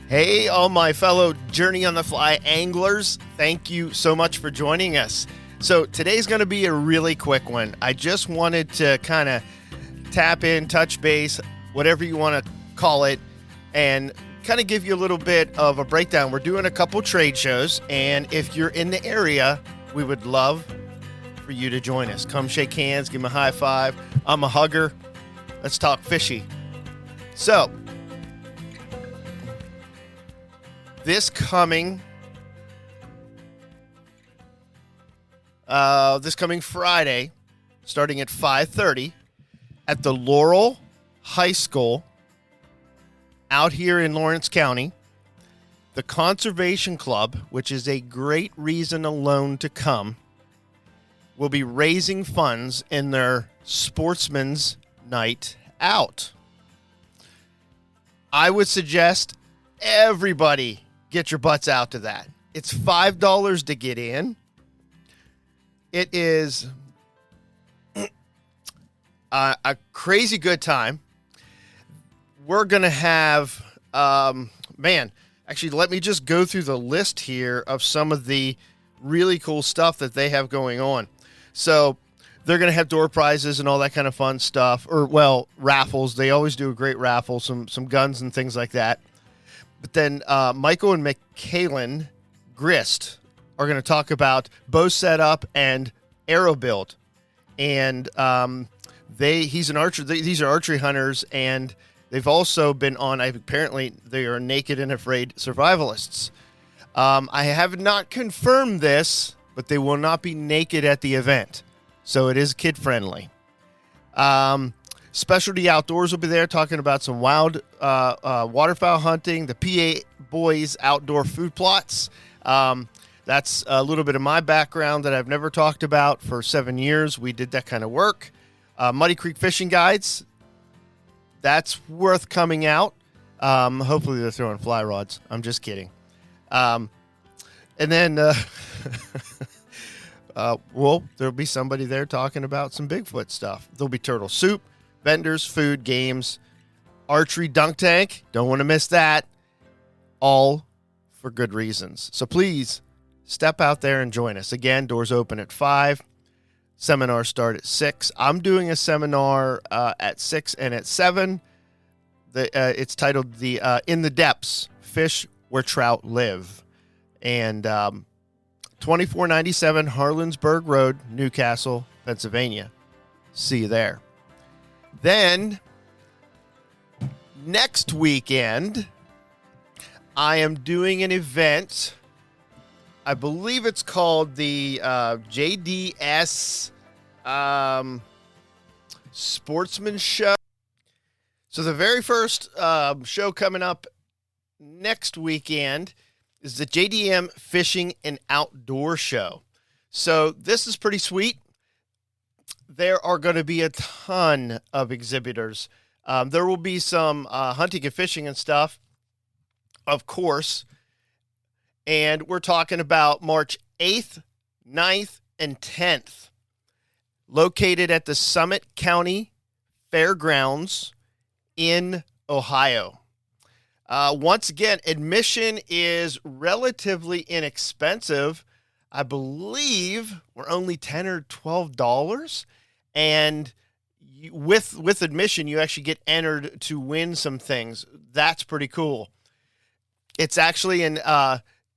Hey, all my fellow Journey on the Fly anglers, thank you so much for joining us. So today's going to be a really quick one. I just wanted to kind of tap in, touch base, whatever you want to call it, and kind of give you a little bit of a breakdown. We're doing a couple trade shows, and if you're in the area, we would love for you to join us. Come shake hands, give me a high five. I'm a hugger. Let's talk fishy. So, this coming Friday, starting at 5:30 at the Larurel High School out here in Lawrence County, the Conservation Club, which is a great reason alone to come, will be raising funds in their Sportsmans Night Out. I would suggest everybody get your butts out to that. It's $5 to get in. It is a crazy good time. We're going to have, actually, let me just go through the list here of some of the really cool stuff that they have going on. So they're going to have door prizes and all that kind of fun stuff, raffles. They always do a great raffle, some guns and things like that. But then Michael and Michaelin Grist are going to talk about bow setup and arrow build. And he's an archer. These are archery hunters, and they've also been on, apparently they are naked and afraid survivalists. I have not confirmed this, but they will not be naked at the event. So it is kid friendly. Specialty Outdoors will be there talking about some wild waterfowl hunting, the PA Boys outdoor food plots. That's a little bit of my background that I've never talked about. For 7 years, we did that kind of work. Muddy Creek Fishing Guides, that's worth coming out. Hopefully they're throwing fly rods. I'm just kidding. And then, there'll be somebody there talking about some Bigfoot stuff. There'll be turtle soup, vendors, food, games, archery dunk tank. Don't want to miss that. All for good reasons. So please step out there and join us. Again, doors open at 5. Seminars start at 6. I'm doing a seminar at 6 and at 7. It's titled the In the Depths, Fish Where Trout Live. And 2497 Harlansburg Road, Newcastle, Pennsylvania. See you there. Then, next weekend, I am doing an event. I believe it's called the JDS Sportsman Show. So the very first show coming up next weekend is the JDM Fishing and Outdoor Show. So this is pretty sweet. There are going to be a ton of exhibitors. There will be some hunting and fishing and stuff, of course. And we're talking about March 8th, 9th, and 10th. Located at the Summit County Fairgrounds in Ohio. Once again, admission is relatively inexpensive. I believe we're only $10 or $12. And with admission, you actually get entered to win some things. That's pretty cool. It's actually in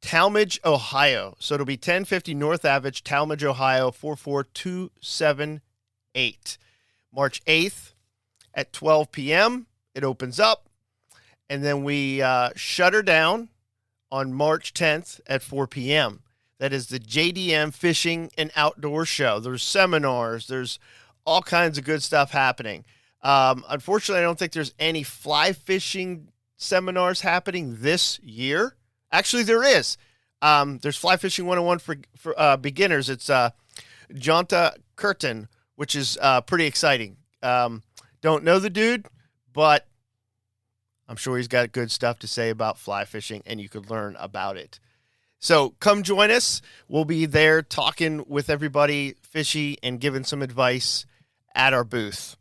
Talmadge, Ohio. So it'll be 1050 North Avenue, Talmadge, Ohio, 44278. March 8th at 12 p.m. It opens up. And then we shut her down on March 10th at 4 p.m. That is the JDM Fishing and Outdoor Show. There's seminars. There's all kinds of good stuff happening. Unfortunately, I don't think there's any fly fishing seminars happening this year. Actually, there is. There's Fly Fishing 101 for beginners. It's Jonta Curtin, which is pretty exciting. Don't know the dude, but I'm sure he's got good stuff to say about fly fishing, and you could learn about it. So come join us. We'll be there talking with everybody fishy and giving some advice at our booth.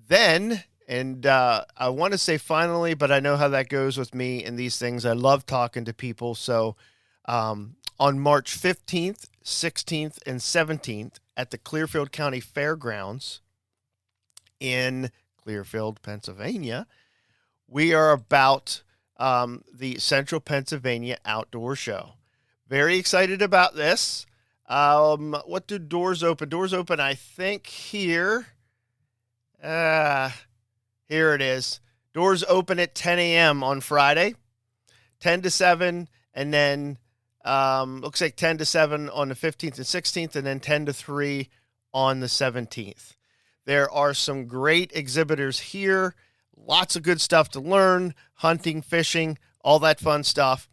Then And I want to say finally, but I know how that goes with me and these things. I love talking to people. So on March 15th, 16th, and 17th at the Clearfield County Fairgrounds in Clearfield, Pennsylvania, we are about the Central Pennsylvania Outdoor Show. Very excited about this. What do doors open? Doors open, I think, here. Here it is. Doors open at 10 a.m. on Friday, 10 to 7, and then looks like 10 to 7 on the 15th and 16th, and then 10 to 3 on the 17th. There are some great exhibitors here. Lots of good stuff to learn, hunting, fishing, all that fun stuff.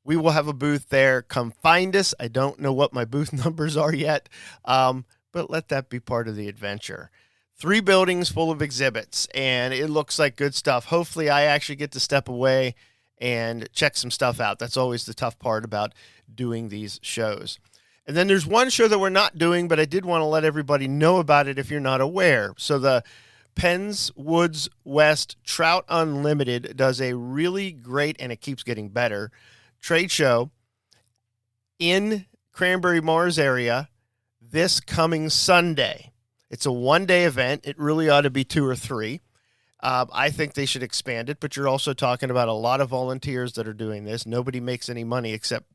We will have a booth there. Come find us. I don't know what my booth numbers are yet, but let that be part of the adventure. 3 buildings full of exhibits, and it looks like good stuff. Hopefully I actually get to step away and check some stuff out. That's always the tough part about doing these shows. And then there's one show that we're not doing, but I did want to let everybody know about it if you're not aware. So the Penn's Woods West Trout Unlimited does a really great, and it keeps getting better, trade show in Cranberry Mars area this coming Sunday. It's a one-day event. It really ought to be 2 or 3. I think they should expand it, but you're also talking about a lot of volunteers that are doing this. Nobody makes any money except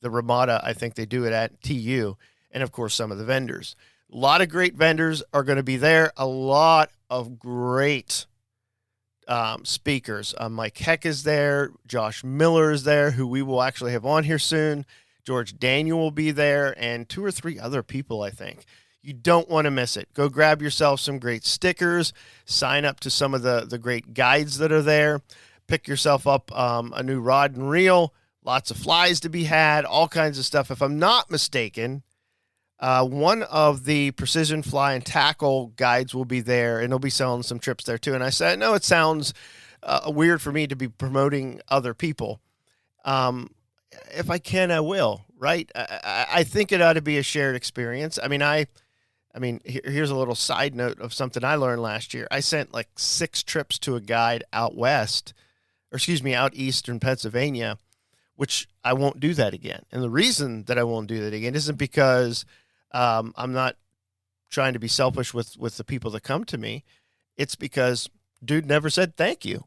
the Ramada. I think they do it at TU, and, of course, some of the vendors. A lot of great vendors are going to be there. A lot of great speakers. Mike Heck is there. Josh Miller is there, who we will actually have on here soon. George Daniel will be there, and 2 or 3 other people, I think. You don't want to miss it. Go grab yourself some great stickers. Sign up to some of the great guides that are there. Pick yourself up a new rod and reel. Lots of flies to be had. All kinds of stuff. If I'm not mistaken, one of the precision fly and tackle guides will be there, and they'll be selling some trips there too. And I said, no, it sounds weird for me to be promoting other people. If I can, I will, right? I think it ought to be a shared experience. I mean, here's a little side note of something I learned last year. I sent like 6 trips to a guide out eastern Pennsylvania, which I won't do that again. And the reason that I won't do that again isn't because I'm not trying to be selfish with the people that come to me. It's because dude never said thank you.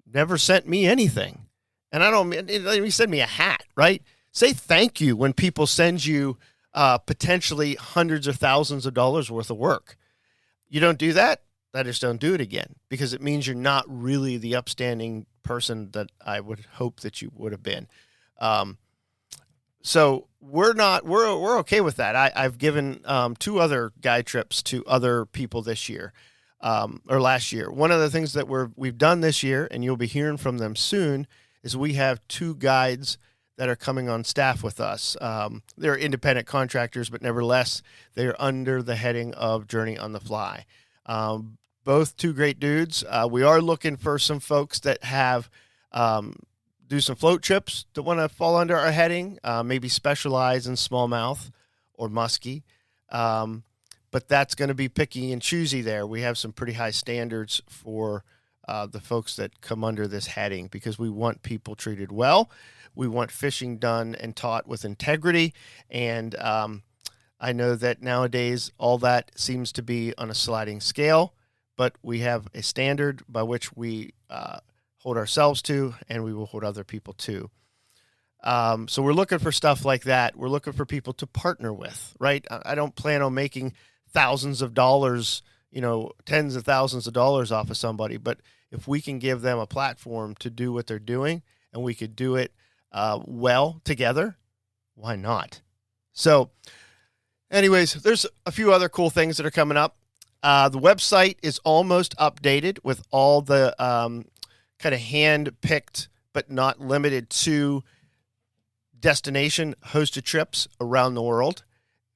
Never sent me anything. And I don't mean, he send me a hat, right? Say thank you when people send you potentially hundreds of thousands of dollars worth of work. You don't do that, I just don't do it again, because it means you're not really the upstanding person that I would hope that you would have been. So we're okay with that. I've given 2 other guide trips to other people this year, or last year. One of the things that we've done this year, and you'll be hearing from them soon, is we have 2 guides that are coming on staff with us. They're independent contractors, but nevertheless, they're under the heading of Journey on the Fly. Both 2 great dudes. We are looking for some folks that have do some float trips that want to fall under our heading, maybe specialize in smallmouth or muskie. But that's going to be picky and choosy there. We have some pretty high standards for the folks that come under this heading, because we want people treated well. We want fishing done and taught with integrity. And I know that nowadays all that seems to be on a sliding scale, but we have a standard by which we hold ourselves to, and we will hold other people to. So we're looking for stuff like that. We're looking for people to partner with, right? I don't plan on making thousands of dollars, tens of thousands of dollars off of somebody, but if we can give them a platform to do what they're doing, and we could do it well together, why not? So anyways, there's a few other cool things that are coming up. The website is almost updated with all the kind of hand-picked but not limited to destination hosted trips around the world,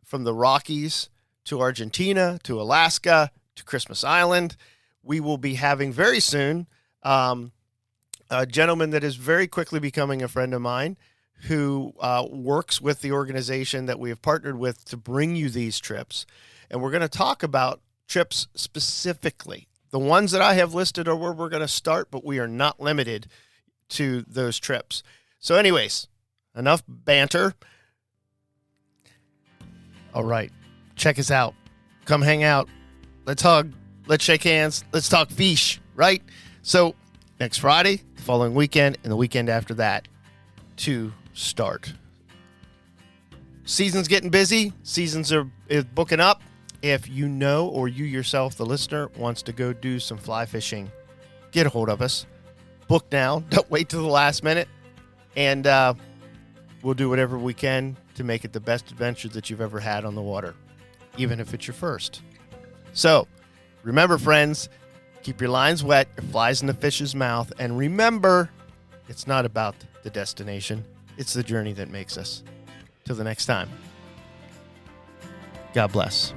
from the Rockies to Argentina to Alaska to Christmas Island. We will be having very soon a gentleman that is very quickly becoming a friend of mine, who works with the organization that we have partnered with to bring you these trips. And we're going to talk about trips specifically, The ones that I have listed are where we're going to start, but we are not limited to those trips. So anyways, enough banter. All right, check us out. Come hang out. Let's hug. Let's shake hands. Let's talk fish, right? So next Friday, the following weekend, and the weekend after that to start. Season's getting busy. Seasons is booking up. If you know, or you yourself, the listener, wants to go do some fly fishing, get a hold of us. Book now. Don't wait till the last minute. And we'll do whatever we can to make it the best adventure that you've ever had on the water, even if it's your first. So remember, friends, keep your lines wet, your flies in the fish's mouth. And remember, it's not about the destination. It's the journey that makes us. Till the next time. God bless.